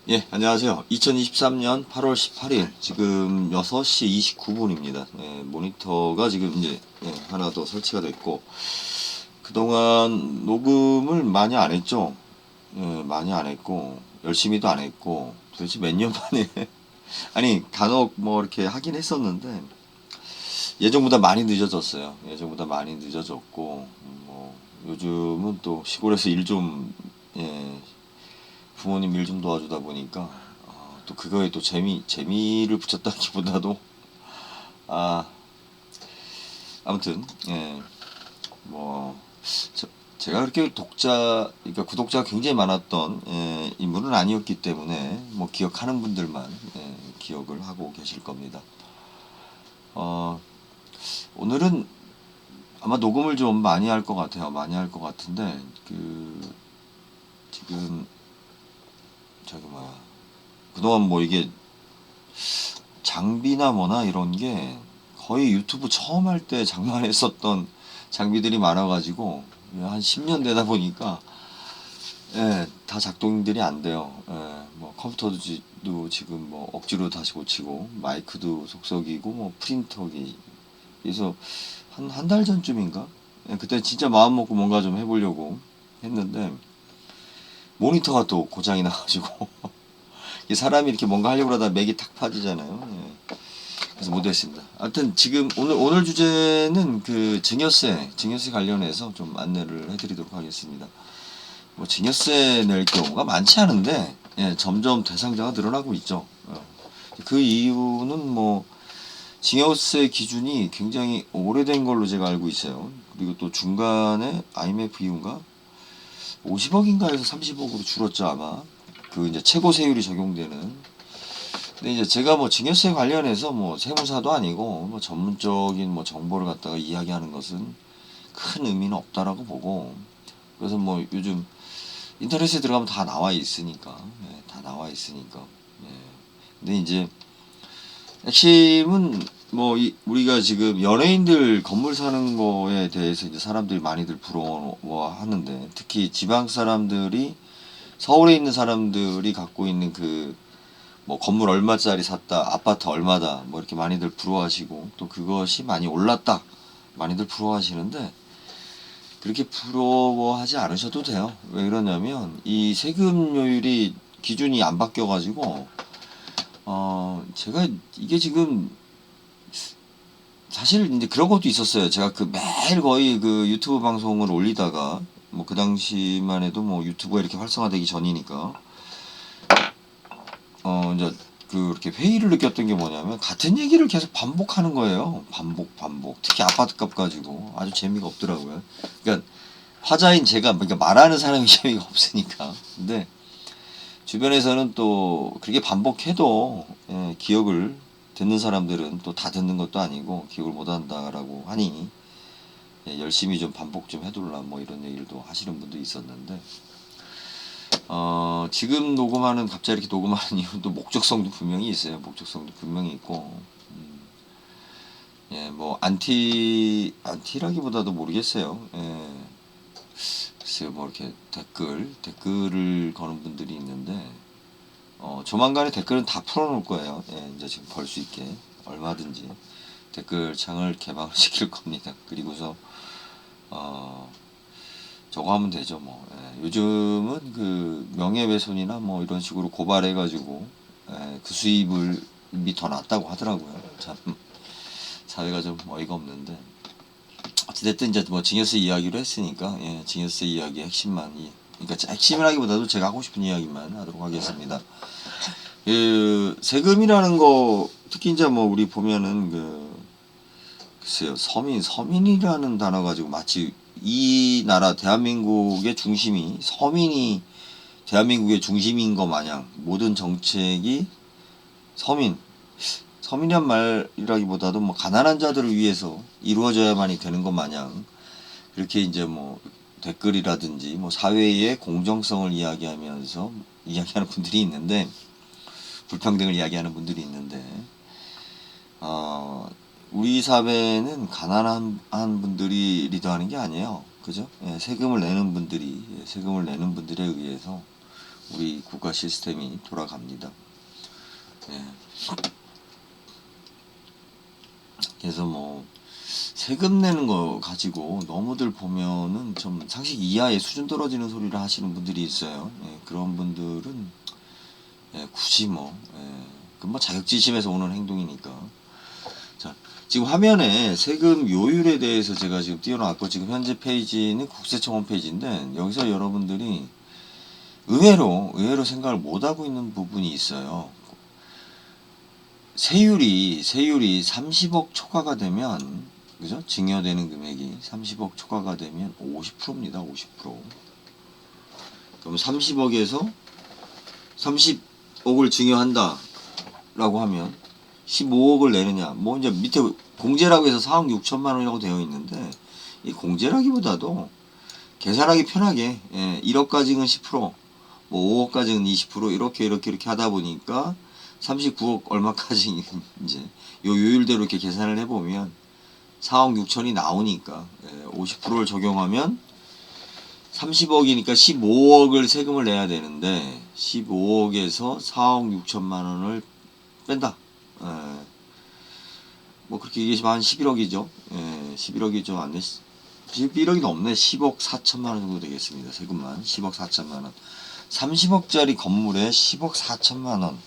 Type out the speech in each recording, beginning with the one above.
예, 안녕하세요. 2023년 8월 18일, 지금 6시 29분입니다. 예, 모니터가 지금 이제 하나 더 설치가 됐고, 그동안 녹음을 많이 안 했죠. 예, 많이 안 했고, 열심히도 안 했고, 도대체 몇 년 만에, 아니, 간혹 뭐 이렇게 하긴 했었는데, 예전보다 많이 늦어졌어요. 예전보다 많이 늦어졌고, 뭐, 요즘은 또 시골에서 일 좀, 예, 부모님 일 좀 도와주다 보니까 또 그거에 또 재미를 붙였다기보다도 아 아무튼 뭐 저, 제가 그렇게 그러니까 구독자가 굉장히 많았던 인물은 아니었기 때문에 뭐 기억하는 분들만 기억을 하고 계실 겁니다. 어, 오늘은 아마 녹음을 좀 많이 할 것 같아요. 많이 할 것 같은데 그 지금 저기 뭐야 그동안 뭐 이게 장비나 뭐나 이런 게 거의 유튜브 처음 할 때 장만했었던 장비들이 많아가지고 한 10년 되다 보니까 다 작동들이 안 돼요. 뭐 컴퓨터도 지금 뭐 억지로 다시 고치고 마이크도 속썩이고 뭐 프린터기 그래서 한 달 전쯤인가 그때 진짜 마음 먹고 뭔가 좀 해보려고 했는데 모니터가 또 고장이 나가지고 사람이 이렇게 뭔가 하려고 하다 맥이 탁 빠지잖아요. 그래서 못했습니다. 하여튼 지금 오늘 주제는 그 증여세 관련해서 좀 안내를 해드리도록 하겠습니다. 뭐 증여세 낼 경우가 많지 않은데 점점 대상자가 늘어나고 있죠. 그 이유는 뭐 증여세 기준이 굉장히 오래된 걸로 제가 알고 있어요. 그리고 또 중간에 IMF 이후인가 50억인가 해서 30억으로 줄었죠 아마. 그 이제 최고 세율이 적용되는. 근데 이제 제가 뭐 증여세 관련해서 뭐 세무사도 아니고 뭐 전문적인 뭐 정보를 갖다가 이야기하는 것은 큰 의미는 없다라고 보고 그래서 뭐 요즘 인터넷에 들어가면 다 나와 있으니까 다 나와 있으니까 근데 이제 핵심은 뭐 우리가 지금 연예인들 건물 사는 거에 대해서 이제 사람들이 많이들 부러워하는데 특히 지방 사람들이 서울에 있는 사람들이 갖고 있는 그 뭐 건물 얼마짜리 샀다, 아파트 얼마다, 뭐 이렇게 많이들 부러워하시고 또 그것이 많이 올랐다, 많이들 부러워하시는데 그렇게 부러워하지 않으셔도 돼요. 왜 그러냐면 이 세금료율이 기준이 안 바뀌어가지고 제가 이게 지금 사실 이제 그런 것도 있었어요. 제가 그 매일 거의 그 유튜브 방송을 올리다가 뭐 그 당시만 해도 뭐 유튜브가 이렇게 활성화되기 전이니까 이제 그렇게 회의를 느꼈던 게 뭐냐면 같은 얘기를 계속 반복하는 거예요. 반복. 특히 아파트 값 가지고 아주 재미가 없더라고요. 그러니까 화자인 제가 그러니까 말하는 사람이 재미가 없으니까. 근데 주변에서는 또 그렇게 반복해도 기억을 듣는 사람들은 또 다 듣는 것도 아니고 기억을 못 한다라고 하니 열심히 좀 반복 좀 해둘라 뭐 이런 얘기를 또 하시는 분도 있었는데 지금 갑자기 이렇게 녹음하는 이유도 목적성도 분명히 있어요. 목적성도 분명히 있고, 뭐, 안티라기보다도 모르겠어요. 글쎄요, 뭐, 이렇게 댓글을 거는 분들이 있는데, 조만간에 댓글은 다 풀어놓을 거예요. 이제 지금 벌 수 있게. 얼마든지. 댓글 창을 개방을 시킬 겁니다. 그리고서, 어, 저거 하면 되죠, 뭐. 요즘은 그 명예훼손이나 뭐 이런 식으로 고발해가지고 그 수입이 더 낫다고 하더라고요. 참 사회가 좀 어이가 없는데 어찌됐든 이제 뭐 증여세 이야기로 했으니까 증여세 이야기 핵심만 그러니까 핵심이라기보다도 제가 하고 싶은 이야기만 하도록 하겠습니다. 그 세금이라는 거 특히 이제 뭐 우리 보면은 글쎄요 서민이라는 단어 가지고 마치 이 나라 대한민국의 중심이 서민이 대한민국의 중심인 것 마냥 모든 정책이 서민 서민이란 말이라기보다도 뭐 가난한 자들을 위해서 이루어져야만이 되는 것 마냥 그렇게 이제 뭐 댓글이라든지 뭐 사회의 공정성을 이야기하는 분들이 있는데 불평등을 이야기하는 분들이 있는데 어, 우리 사회는 가난한 분들이 리드하는 게 아니에요. 그죠? 세금을 내는 분들에 의해서 우리 국가 시스템이 돌아갑니다. 예. 그래서 뭐 세금 내는 거 가지고 너무들 보면은 좀 상식 이하의 수준 떨어지는 소리를 하시는 분들이 있어요. 예, 그런 분들은 굳이 뭐, 그뭐 자격지심에서 오는 행동이니까. 자, 지금 화면에 세금 요율에 대해서 제가 지금 띄워놨고, 지금 현재 페이지는 국세청 홈페이지인데, 여기서 여러분들이 의외로 생각을 못하고 있는 부분이 있어요. 세율이 30억 초과가 되면, 그죠? 증여되는 금액이 30억 초과가 되면 50%입니다. 50%. 그럼 30억에서 30억을 증여한다 라고 하면 15억을 내느냐, 뭐 이제 밑에 공제라고 해서 4억 6천만 원이라고 되어 있는데, 이 공제라기보다도 계산하기 편하게 1억까지는 10%, 뭐 5억까지는 20% 이렇게 이렇게 하다 보니까 39억 얼마까지 이제 요 요율대로 이렇게 계산을 해보면 4억 6천이 나오니까 50%를 적용하면 30억이니까 15억을 세금을 내야 되는데 15억에서 4억 6천만 원을 뺀다. 뭐 그렇게 얘기하시면 한 11억이죠. 11억이 좀 안 돼. 11억이 넘네. 10억 4천만 원 정도 되겠습니다. 세금만 10억 4천만 원. 30억짜리 건물에 10억 4천만 원.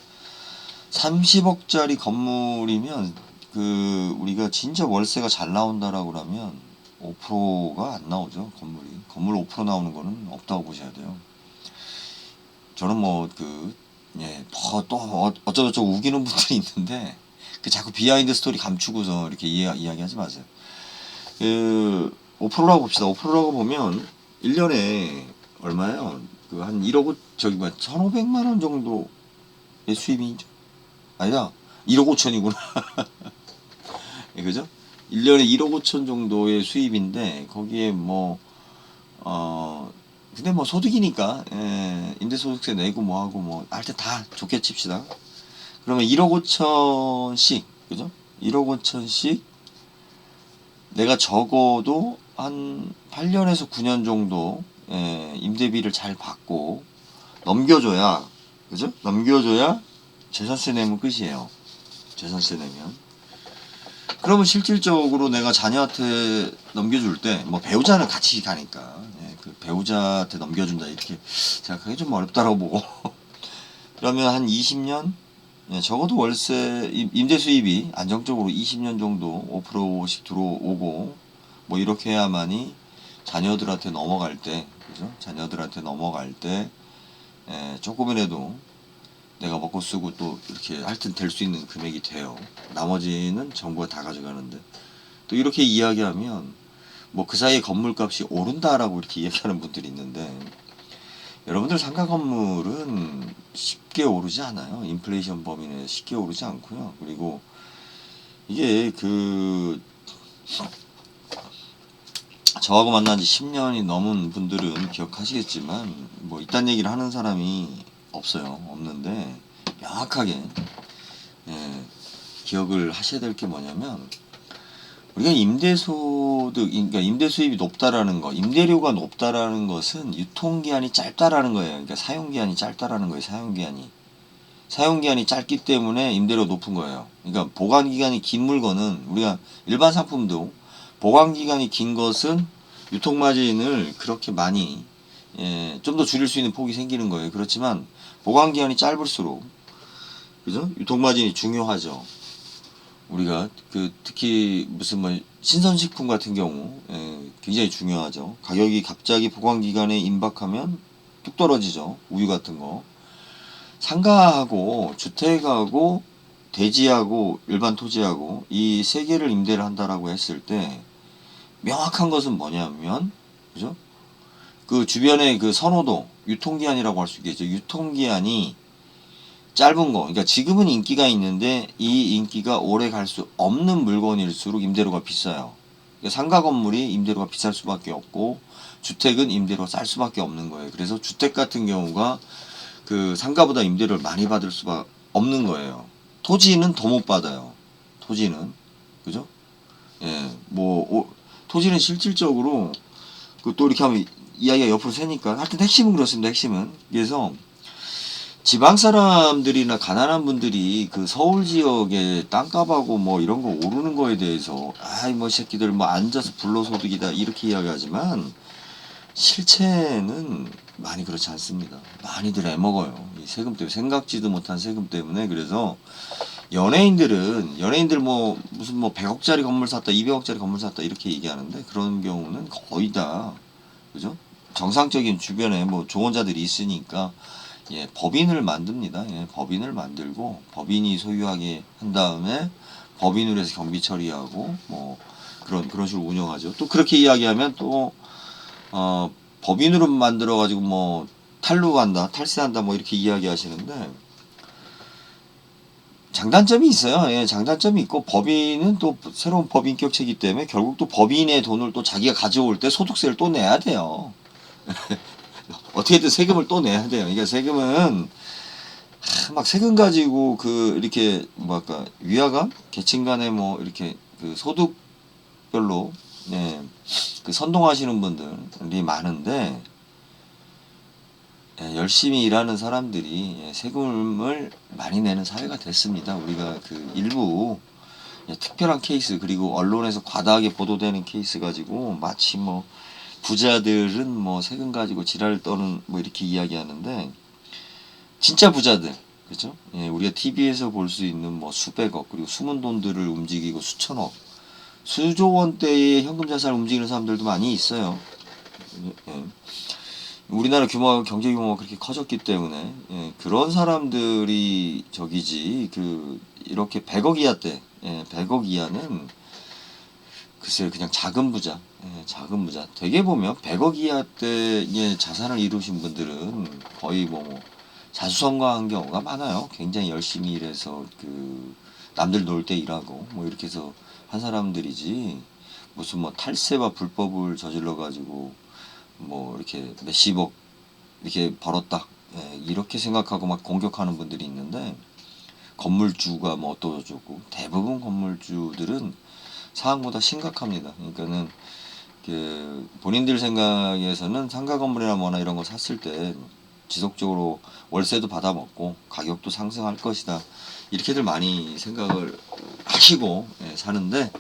30억짜리 건물이면 그 우리가 진짜 월세가 잘 나온다라고 그러면 5%가 안 나오죠. 건물 5% 나오는 거는 없다고 보셔야 돼요. 저는 뭐 또 어쩌고저쩌고 우기는 분들이 있는데 그 자꾸 비하인드 스토리 감추고서 이렇게 이야기하지 마세요. 그 5%라고 봅시다. 5%라고 보면 1년에 얼마예요? 그 한 1억 1,500만 원 정도의 수입이죠. 아니다. 1억 5천이구나. 그죠? 1년에 1억 5천 정도의 수입인데 거기에 근데 뭐 소득이니까 임대소득세 내고 뭐하고 뭐 할 때 다 좋게 칩시다. 그러면 1억 5천씩, 그죠? 1억 5천씩 내가 적어도 한 8년에서 9년 정도 임대비를 잘 받고 넘겨줘야, 그죠? 넘겨줘야 재산세 내면 끝이에요. 재산세 내면. 그러면 실질적으로 내가 자녀한테 넘겨줄 때, 뭐 배우자는 같이 가니까, 그 배우자한테 넘겨준다 이렇게 생각하기 좀 어렵다라고 보고. 그러면 한 20년, 적어도 월세 임대 수입이 안정적으로 20년 정도 5%씩 들어오고, 뭐 이렇게 해야만이 자녀들한테 넘어갈 때, 그죠? 자녀들한테 넘어갈 때 조금이라도 내가 먹고 쓰고 또 이렇게 하여튼 될 수 있는 금액이 돼요. 나머지는 정부가 다 가져가는데, 또 이렇게 이야기하면 뭐 그 사이에 건물값이 오른다라고 이렇게 이야기하는 분들이 있는데, 여러분들 상가 건물은 쉽게 오르지 않아요. 인플레이션 범위 내에 쉽게 오르지 않고요. 그리고 이게 저하고 만난 지 10년이 넘은 분들은 기억하시겠지만 뭐 이딴 얘기를 하는 사람이 없는데 명확하게 기억을 하셔야 될 게 뭐냐면, 우리가 그러니까 임대 수입이 높다라는 거, 임대료가 높다라는 것은 유통기한이 짧다라는 거예요. 그러니까 사용기한이 짧다라는 거예요. 사용기한이 짧기 때문에 임대료 높은 거예요. 그러니까 보관기간이 긴 물건은, 우리가 일반 상품도 보관기간이 긴 것은 유통마진을 그렇게 많이 좀 더 줄일 수 있는 폭이 생기는 거예요. 그렇지만 보관기한이 짧을수록, 그죠? 유통마진이 중요하죠. 우리가 특히 무슨 뭐 신선식품 같은 경우 굉장히 중요하죠. 가격이 갑자기 보관기간에 임박하면 뚝 떨어지죠. 우유 같은 거. 상가하고 주택하고 대지하고 일반 토지하고 이 세 개를 임대를 한다라고 했을 때 명확한 것은 뭐냐면, 그죠? 그 주변의 그 선호도, 유통기한이라고 할 수 있겠죠. 유통기한이 짧은 거, 그러니까 지금은 인기가 있는데 이 인기가 오래 갈 수 없는 물건일수록 임대료가 비싸요. 그러니까 상가 건물이 임대료가 비쌀 수밖에 없고 주택은 임대료가 쌀 수밖에 없는 거예요. 그래서 주택 같은 경우가 그 상가보다 임대료를 많이 받을 수가 없는 거예요. 토지는 더 못 받아요. 토지는, 그죠? 토지는 실질적으로 또 이렇게 하면 이야기가 옆으로 새니까 하여튼 핵심은 그렇습니다. 핵심은. 그래서 지방 사람들이나 가난한 분들이 그 서울 지역에 땅값하고 뭐 이런 거 오르는 거에 대해서 아이 뭐 새끼들 뭐 앉아서 불로소득이다 이렇게 이야기하지만 실체는 많이 그렇지 않습니다. 많이들 애먹어요. 이 세금 때문에 생각지도 못한 세금 때문에. 그래서 연예인들 뭐 무슨 뭐 100억짜리 건물 샀다 200억짜리 건물 샀다 이렇게 얘기하는데 그런 경우는 거의 다 그죠? 정상적인 주변에 뭐 조언자들이 있으니까 예, 법인을 만듭니다. 예, 법인을 만들고 법인이 소유하게 한 다음에 법인으로 해서 경비 처리하고 뭐 그런 식으로 운영하죠. 또 그렇게 이야기하면 또 법인으로 만들어 가지고 뭐 탈루한다, 탈세한다 뭐 이렇게 이야기하시는데 장단점이 있어요. 예, 장단점이 있고 법인은 또 새로운 법인격체이기 때문에 결국 또 법인의 돈을 또 자기가 가져올 때 소득세를 또 내야 돼요. 어떻게든 세금을 또 내야 돼요. 그러니까 세금은 막 세금 가지고 그 이렇게 뭐랄까 위화감, 계층 간에 뭐 이렇게 그 소득별로 예, 그 선동하시는 분들이 많은데 예, 열심히 일하는 사람들이 예, 세금을 많이 내는 사회가 됐습니다. 우리가 그 일부 예, 특별한 케이스 그리고 언론에서 과다하게 보도되는 케이스 가지고 마치 뭐 부자들은 뭐 세금 가지고 지랄 떠는 뭐 이렇게 이야기하는데 진짜 부자들 그죠? 예, 우리가 TV에서 볼 수 있는 뭐 수백억 그리고 숨은 돈들을 움직이고 수천억 수조 원대의 현금 자산을 움직이는 사람들도 많이 있어요. 예. 우리나라 경제 규모가 그렇게 커졌기 때문에 예, 그런 사람들이 저기지 그 이렇게 100억 이하 때 예, 100억 이하는 글쎄요 그냥 작은 부자 예, 작은 부자 되게 보면 100억 이하 때의 자산을 이루신 분들은 거의 뭐 자수성가한 경우가 많아요. 굉장히 열심히 일해서 그 남들 놀 때 일하고 뭐 이렇게 해서 한 사람들이지 무슨 뭐 탈세와 불법을 저질러 가지고 뭐 이렇게 몇십억 이렇게 벌었다 예, 이렇게 생각하고 막 공격하는 분들이 있는데 건물주가 뭐 어떠저고 대부분 건물주들은 상황보다 심각합니다. 그러니까는 그 본인들 생각에서는 상가 건물이나 뭐나 이런 거 샀을 때 지속적으로 월세도 받아먹고 가격도 상승할 것이다 이렇게들 많이 생각을 하시고 예, 사는데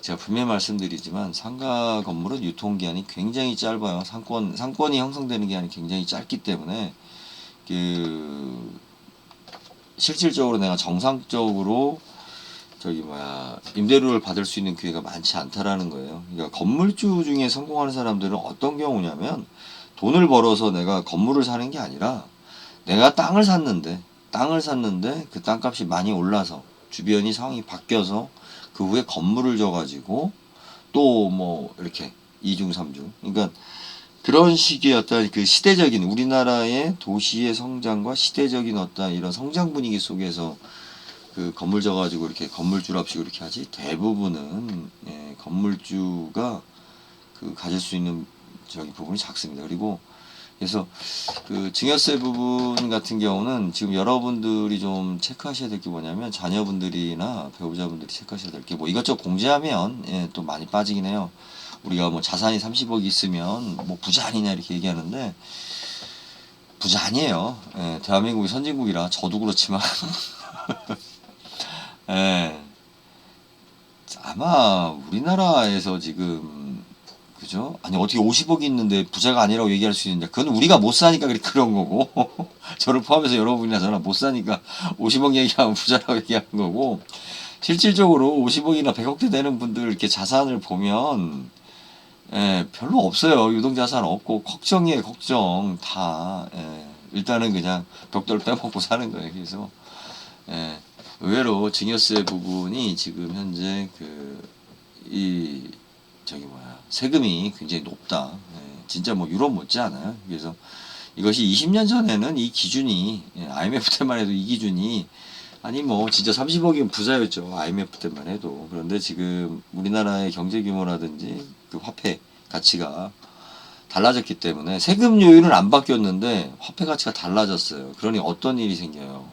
제가 분명히 말씀드리지만 상가 건물은 유통기한이 굉장히 짧아요. 상권이 형성되는 기한이 굉장히 짧기 때문에 그 실질적으로 내가 정상적으로 저기 뭐야 임대료를 받을 수 있는 기회가 많지 않다라는 거예요. 그러니까 건물주 중에 성공하는 사람들은 어떤 경우냐면 돈을 벌어서 내가 건물을 사는 게 아니라 내가 땅을 샀는데 그 땅값이 많이 올라서 주변이 상황이 바뀌어서 그 후에 건물을 져가지고 또 뭐 이렇게 이중삼중 그러니까 그런 식의 어떤 그 시대적인 우리나라의 도시의 성장과 시대적인 어떤 이런 성장 분위기 속에서 그 건물 져가지고 이렇게 건물주랍시고 이렇게 하지 대부분은 예, 건물주가 그 가질 수 있는 저기 부분이 작습니다. 그리고 그래서 그 증여세 부분 같은 경우는 지금 여러분들이 좀 체크하셔야 될 게 뭐냐면 자녀분들이나 배우자분들이 체크하셔야 될 게 뭐 이것저것 공제하면 예, 또 많이 빠지긴 해요. 우리가 뭐 자산이 30억 있으면 뭐 부자 아니냐 이렇게 얘기하는데 부자 아니에요. 예, 대한민국이 선진국이라 저도 그렇지만 예, 아마 우리나라에서 지금 그죠? 아니 어떻게 50억이 있는데 부자가 아니라고 얘기할 수 있느냐? 그건 우리가 못 사니까 그런 거고 저를 포함해서 여러분이나 저나 못 사니까 50억 얘기하면 부자라고 얘기하는 거고 실질적으로 50억이나 100억대 되는 분들 이렇게 자산을 보면 예, 별로 없어요. 유동자산 없고 걱정이에요. 걱정 다 예, 일단은 그냥 벽돌 빼먹고 사는 거예요. 그래서 예, 의외로 증여세 부분이 지금 현재 이 저기 뭐야 세금이 굉장히 높다. 예, 진짜 뭐 유럽 못지 않아요. 그래서 이것이 20년 전에는 이 기준이 예, IMF 때만 해도 이 기준이 아니 뭐 진짜 30억이면 부자였죠. IMF 때만 해도. 그런데 지금 우리나라의 경제 규모라든지 그 화폐 가치가 달라졌기 때문에 세금 요율은 안 바뀌었는데 화폐 가치가 달라졌어요. 그러니 어떤 일이 생겨요.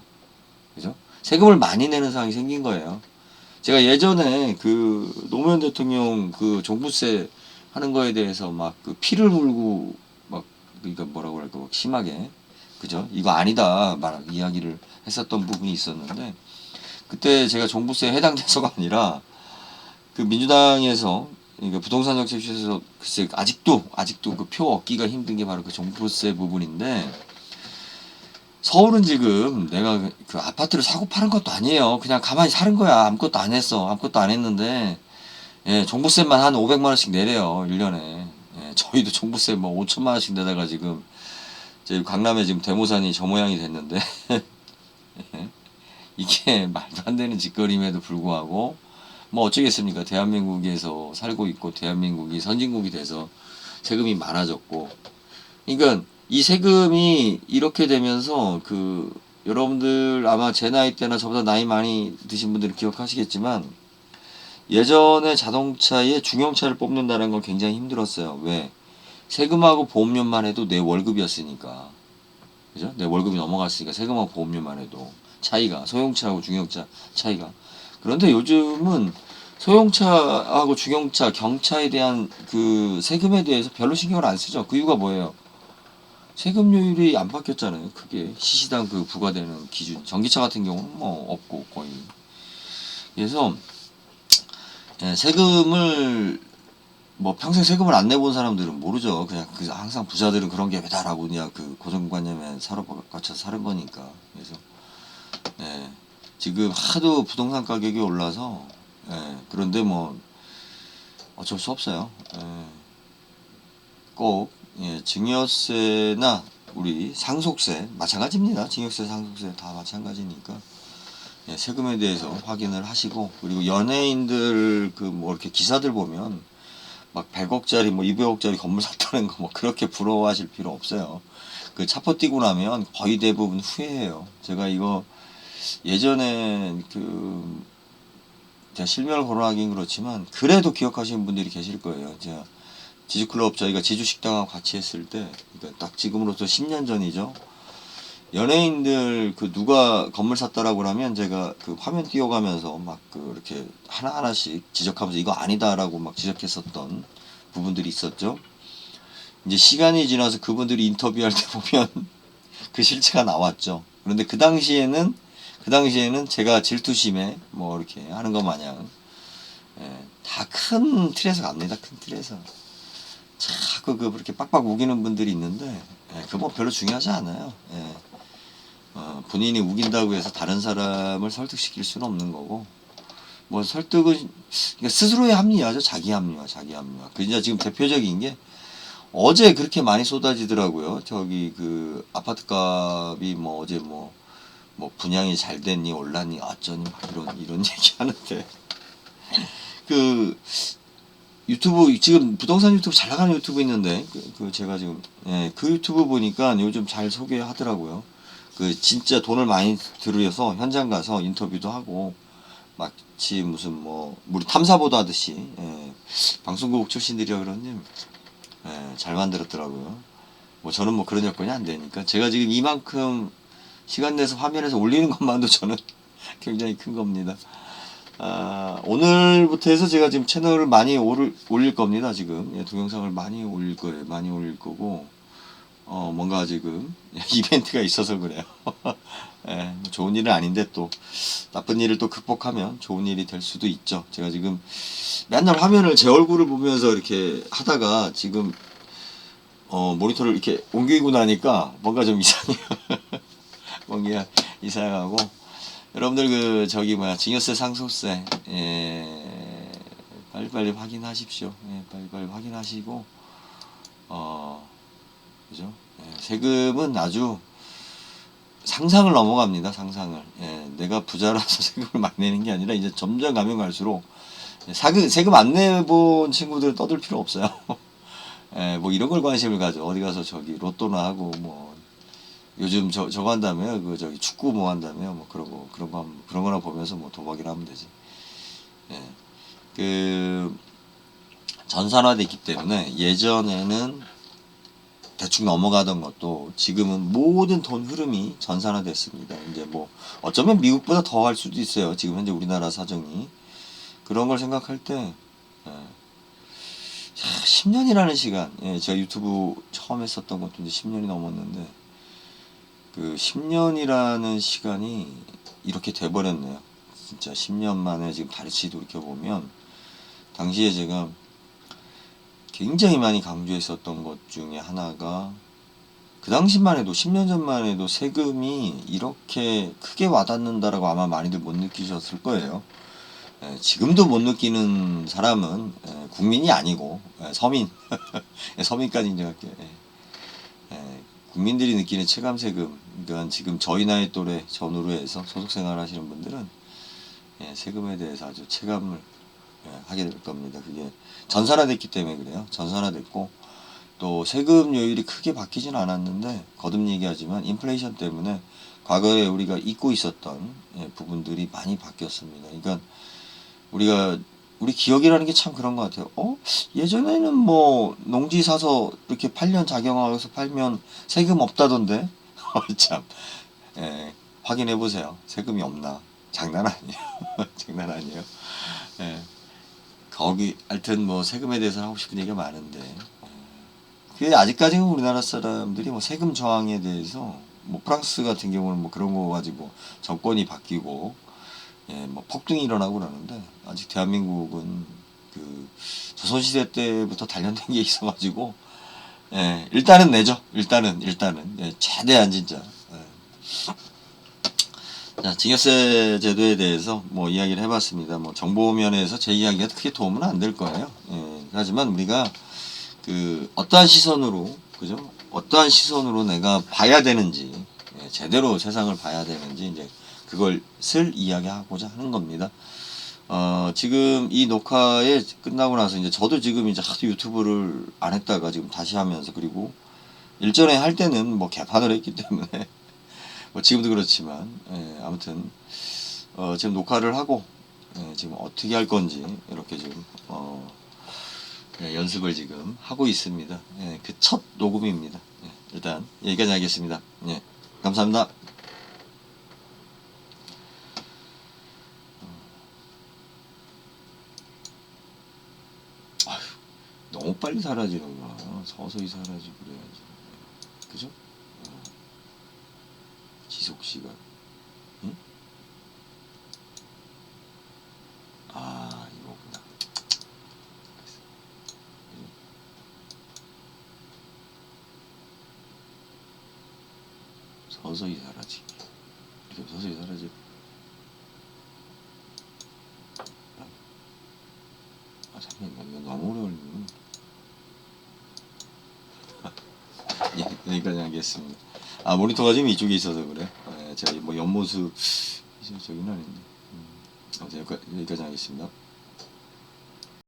그죠? 세금을 많이 내는 상황이 생긴 거예요. 제가 예전에 그 노무현 대통령 그 종부세 하는 거에 대해서 막 그 피를 물고 막 그러니까 뭐라고 할까 막 심하게 그죠? 이거 아니다 이야기를 했었던 부분이 있었는데, 그때 제가 종부세에 해당돼서가 아니라 그 민주당에서, 그러니까 부동산 정책실에서 글쎄 아직도 그 표 얻기가 힘든 게 바로 그 종부세 부분인데, 서울은 지금 내가 그 아파트를 사고 파는 것도 아니에요. 그냥 가만히 사는 거야. 아무것도 안 했어. 아무것도 안 했는데, 예, 종부세만 한 500만 원씩 내래요. 1년에. 예, 저희도 종부세 뭐 5천만 원씩 내다가 지금 제 강남에 지금 대모산이 저 모양이 됐는데 이게 말도 안 되는 짓거림에도 불구하고 뭐 어쩌겠습니까? 대한민국에서 살고 있고 대한민국이 선진국이 돼서 세금이 많아졌고, 그러니까 이 세금이 이렇게 되면서 그 여러분들 아마 제 나이 때나 저보다 나이 많이 드신 분들은 기억하시겠지만, 예전에 자동차에 중형차를 뽑는다는 건 굉장히 힘들었어요. 왜? 세금하고 보험료만 해도 내 월급이었으니까. 그죠? 내 월급이 넘어갔으니까 세금하고 보험료만 해도 차이가, 소형차하고 중형차 차이가. 그런데 요즘은 소형차하고 중형차, 경차에 대한 그 세금에 대해서 별로 신경을 안 쓰죠. 그 이유가 뭐예요? 세금률이 안 바뀌었잖아요. 그게 시시당 그 부과되는 기준. 전기차 같은 경우는 뭐 없고 거의. 그래서 예, 세금을 뭐 평생 세금을 안 내본 사람들은 모르죠. 그냥 그 항상 부자들은 그런 게 왜다라고 그냥 그 고정관념에 사로잡혀 사는 거니까. 그래서 예, 지금 하도 부동산 가격이 올라서, 예, 그런데 뭐 어쩔 수 없어요. 예, 꼭 예, 증여세나 우리 상속세 마찬가지입니다. 증여세, 상속세 다 마찬가지니까 예, 세금에 대해서 확인을 하시고, 그리고 연예인들 그 뭐 이렇게 기사들 보면 막 100억짜리 뭐 200억짜리 건물 샀다는 거 뭐 그렇게 부러워하실 필요 없어요. 그 차포 뛰고 나면 거의 대부분 후회해요. 제가 이거 예전에 그 제가 실명을 거론하긴 그렇지만 그래도 기억하시는 분들이 계실 거예요. 제가 지주클럽 저희가 지주식당하고 같이 했을 때, 그러니까 딱 지금으로부터 10년 전이죠. 연예인들 그 누가 건물 샀다라고 하면 제가 그 화면 띄워가면서 막 그 이렇게 하나하나씩 지적하면서 이거 아니다라고 막 지적했었던 부분들이 있었죠. 이제 시간이 지나서 그분들이 인터뷰할 때 보면 그 실체가 나왔죠. 그런데 그 당시에는 제가 질투심에 뭐 이렇게 하는 것 마냥, 예, 다 큰 틀에서 갑니다. 큰 틀에서. 자꾸 그렇게 빡빡 우기는 분들이 있는데, 예, 그거 뭐 별로 중요하지 않아요. 예. 본인이 우긴다고 해서 다른 사람을 설득시킬 수는 없는 거고, 뭐 설득은 그러니까 스스로의 합리화죠. 자기 합리화, 자기 합리화. 그 이제 지금 대표적인 게 어제 그렇게 많이 쏟아지더라고요. 저기 그 아파트 값이 뭐 어제 뭐 분양이 잘 됐니 올랐니 어쩌니 막 이런 얘기 하는데, 그 유튜브 지금 부동산 유튜브 잘 나가는 유튜브 있는데 그 제가 지금 예, 그 유튜브 보니까 요즘 잘 소개하더라고요. 그 진짜 돈을 많이 들여서 현장 가서 인터뷰도 하고 마치 무슨 뭐 우리 탐사보도 하듯이, 예, 방송국 출신들이라 그런지 예, 잘 만들었더라고요. 뭐 저는 뭐 그런 여건이 안 되니까 제가 지금 이만큼 시간 내서 화면에서 올리는 것만도 저는 굉장히 큰 겁니다. 오늘부터 해서 제가 지금 채널을 많이 올릴 겁니다. 지금 예, 동영상을 많이 올릴 거예요. 많이 올릴 거고, 뭔가 지금 이벤트가 있어서 그래요. 예, 뭐 좋은 일은 아닌데 또 나쁜 일을 또 극복하면 좋은 일이 될 수도 있죠. 제가 지금 맨날 화면을 제 얼굴을 보면서 이렇게 하다가 지금 모니터를 이렇게 옮기고 나니까 뭔가 좀 이상해요. 뭔가 이상하고, 여러분들 그 저기 뭐야 증여세 상속세, 예, 빨리빨리 확인하십시오. 예, 빨리빨리 확인하시고, 그죠? 예, 세금은 아주 상상을 넘어갑니다. 상상을. 예, 내가 부자라서 세금을 많이 내는 게 아니라 이제 점점 가면 갈수록 세금 안 내본 친구들은 떠들 필요 없어요. 예, 뭐 이런 걸 관심을 가져. 어디 가서 저기 로또나 하고 뭐 요즘 저거 한다며 그 저기 축구 뭐 한다며 뭐 그러고 그런 거나 보면서 뭐 도박이나 하면 되지. 예. 그 전산화됐기 때문에 예전에는 대충 넘어가던 것도 지금은 모든 돈 흐름이 전산화됐습니다. 이제 뭐 어쩌면 미국보다 더 할 수도 있어요. 지금 현재 우리나라 사정이. 그런 걸 생각할 때, 예, 10년이라는 시간, 예, 제가 유튜브 처음 했었던 것도 이제 10년이 넘었는데, 그 10년이라는 시간이 이렇게 돼버렸네요. 진짜 10년 만에 지금 다시 돌이켜보면 당시에 제가 굉장히 많이 강조했었던 것 중에 하나가 그 당시만 해도 10년 전만 해도 세금이 이렇게 크게 와닿는다라고 아마 많이들 못 느끼셨을 거예요. 지금도 못 느끼는 사람은 국민이 아니고 서민 서민까지 인정할게요. 국민들이 느끼는 체감 세금, 그러니까 지금 저희 나이 또래 전후로 해서 소득 생활 하시는 분들은 세금에 대해서 아주 체감을 하게 될 겁니다. 그게 전산화됐기 때문에 그래요. 전산화됐고 또 세금료율이 크게 바뀌진 않았는데 거듭 얘기하지만 인플레이션 때문에 과거에 우리가 잊고 있었던 부분들이 많이 바뀌었습니다. 그러니까 우리 기억이라는 게 참 그런 것 같아요. 예전에는 뭐 농지 사서 이렇게 8년 작용하고서 팔면 세금 없다던데. 참. 확인해 보세요. 세금이 없나? 장난 아니에요. 장난 아니에요. 거기 하여튼 뭐 세금에 대해서 하고 싶은 얘기가 많은데 그게 아직까지는 우리나라 사람들이 뭐 세금 저항에 대해서 뭐 프랑스 같은 경우는 뭐 그런 거 가지고 정권이 바뀌고 뭐 폭등이 일어나고 그러는데 아직 대한민국은 그 조선시대 때부터 단련된 게 있어가지고 일단은 내죠. 일단은 최대한 진짜. 자, 증여세 제도에 대해서 뭐 이야기를 해봤습니다. 뭐 정보 면에서 제 이야기가 크게 도움은 안 될 거예요. 하지만 우리가 그 어떠한 시선으로 그죠? 어떠한 시선으로 내가 봐야 되는지 제대로 세상을 봐야 되는지 이제 그것을 이야기하고자 하는 겁니다. 지금 이 녹화에 끝나고 나서 이제 저도 지금 이제 하도 유튜브를 안 했다가 지금 다시 하면서 그리고 일전에 할 때는 뭐 개판을 했기 때문에 뭐 지금도 그렇지만 아무튼 지금 녹화를 하고 지금 어떻게 할 건지 이렇게 지금 연습을 지금 하고 있습니다. 그 첫 녹음입니다. 일단 여기까지 하겠습니다. 감사합니다. 아휴, 너무 빨리 사라지는구나. 서서히 사라지고 그래야지. 그죠? 지속시간. 응? 아, 이거구나. 서서히 사라지기. 이렇게 서서히 사라지. 잠깐만, 이거 너무 오래 걸리면. 여기까지 하겠습니다. 모니터가 지금 이쪽에 있어서 그래. 제가 뭐 옆모습, 저기는 아닌데. 아무튼 여기까지 하겠습니다.